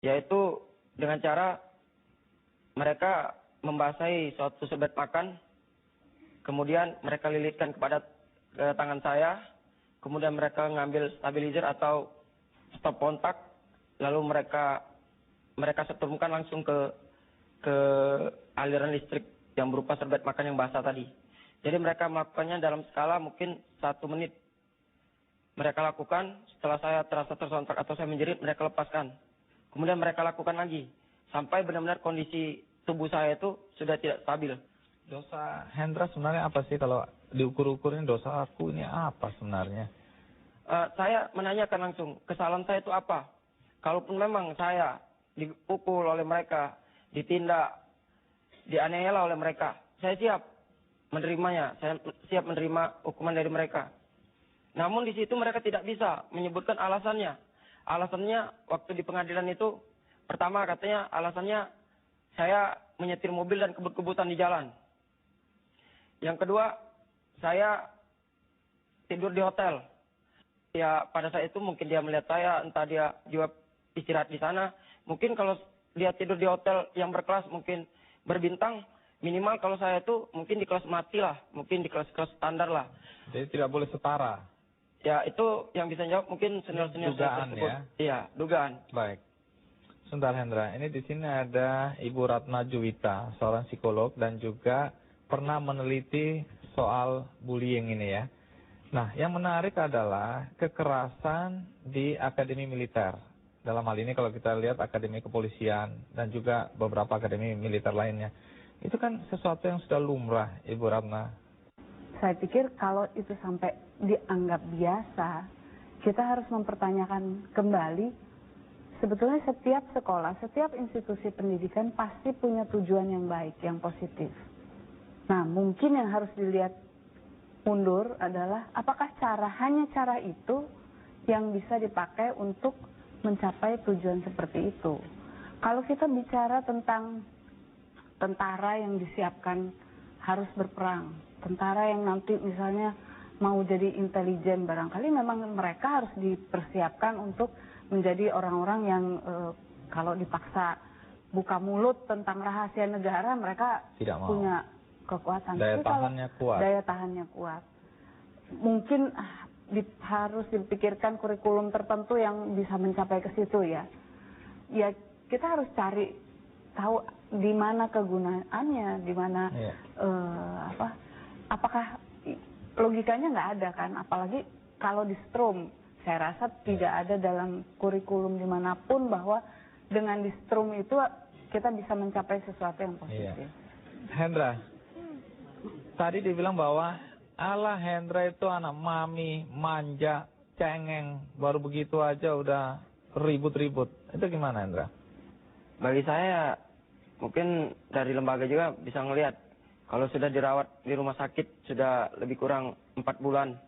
yaitu dengan cara mereka membasahi suatu serbet makan, kemudian mereka lilitkan ke tangan saya, kemudian mereka mengambil stabilizer atau stop kontak, lalu mereka setrumkan langsung ke aliran listrik yang berupa serbet makan yang basah tadi. Jadi mereka melakukannya dalam skala mungkin 1 menit. Mereka lakukan, setelah saya terasa tersontak atau saya menjerit, mereka lepaskan. Kemudian mereka lakukan lagi, sampai benar-benar kondisi tubuh saya itu sudah tidak stabil. Dosa Hendra sebenarnya apa sih? Kalau diukur-ukurin dosa aku ini apa sebenarnya? Saya menanyakan langsung, kesalahan saya itu apa? Kalaupun memang saya dipukul oleh mereka, ditindak, dianiaya oleh mereka, saya siap menerimanya, saya siap menerima hukuman dari mereka. Namun di situ mereka tidak bisa menyebutkan alasannya. Alasannya waktu di pengadilan itu, pertama katanya alasannya saya menyetir mobil dan kebut-kebutan di jalan. Yang kedua, saya tidur di hotel. Ya pada saat itu mungkin dia melihat saya, entah dia juga istirahat di sana. Mungkin kalau dia tidur di hotel yang berkelas, mungkin berbintang, minimal kalau saya itu mungkin di kelas mati lah, mungkin di kelas-kelas standar lah. Jadi tidak boleh setara. Ya itu yang bisa jawab mungkin senior-senior saya tersebut. Ya? Iya, dugaan. Baik. Sebentar Hendra, ini di sini ada Ibu Ratna Juwita, seorang psikolog dan juga pernah meneliti soal bullying ini ya. Nah, yang menarik adalah kekerasan di akademi militer. Dalam hal ini kalau kita lihat akademi kepolisian dan juga beberapa akademi militer lainnya. Itu kan sesuatu yang sudah lumrah, Ibu Ratna. Saya pikir kalau itu sampai dianggap biasa, kita harus mempertanyakan kembali, sebetulnya setiap sekolah, setiap institusi pendidikan pasti punya tujuan yang baik, yang positif. Nah, mungkin yang harus dilihat mundur adalah apakah hanya cara itu yang bisa dipakai untuk mencapai tujuan seperti itu. Kalau kita bicara tentang tentara yang disiapkan harus berperang, tentara yang nanti misalnya mau jadi intelijen, barangkali memang mereka harus dipersiapkan untuk menjadi orang-orang yang kalau dipaksa buka mulut tentang rahasia negara, mereka tidak punya kekuatan. Daya tahannya kuat. Daya tahannya kuat. Mungkin harus dipikirkan kurikulum tertentu yang bisa mencapai ke situ ya. Ya kita harus cari tahu di mana kegunaannya, di mana apakah logikanya nggak ada kan, apalagi kalau di strum, saya rasa tidak ada dalam kurikulum dimanapun bahwa dengan di strum itu kita bisa mencapai sesuatu yang positif. Hendra, tadi dibilang bahwa ala Hendra itu anak mami, manja, cengeng, baru begitu aja udah ribut-ribut. Itu gimana Hendra? Bagi saya, mungkin dari lembaga juga bisa ngelihat, kalau sudah dirawat di rumah sakit sudah lebih kurang 4 bulan,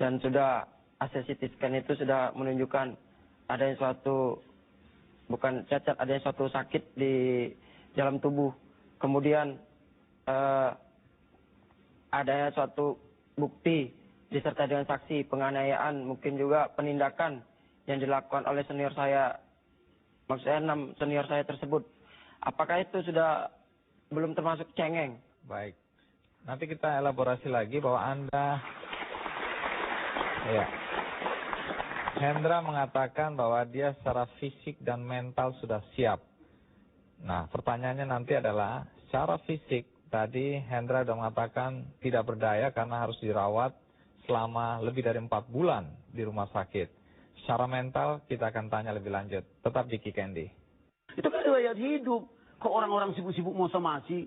dan sudah hasil CT scan itu sudah menunjukkan adanya suatu, bukan cacat, adanya suatu sakit di dalam tubuh. Kemudian adanya suatu bukti disertai dengan saksi penganiayaan, mungkin juga penindakan yang dilakukan oleh senior saya, maksudnya 6 senior saya tersebut. Apakah itu sudah belum termasuk cengeng? Baik. Nanti kita elaborasi lagi bahwa Anda, ya, Hendra mengatakan bahwa dia secara fisik dan mental sudah siap. Nah, pertanyaannya nanti adalah, secara fisik, tadi Hendra sudah mengatakan tidak berdaya karena harus dirawat selama lebih dari 4 bulan di rumah sakit. Secara mental, kita akan tanya lebih lanjut. Tetap di Ki Kendi. Itu kan riwayat hidup. Kok orang-orang sibuk-sibuk mau somasi?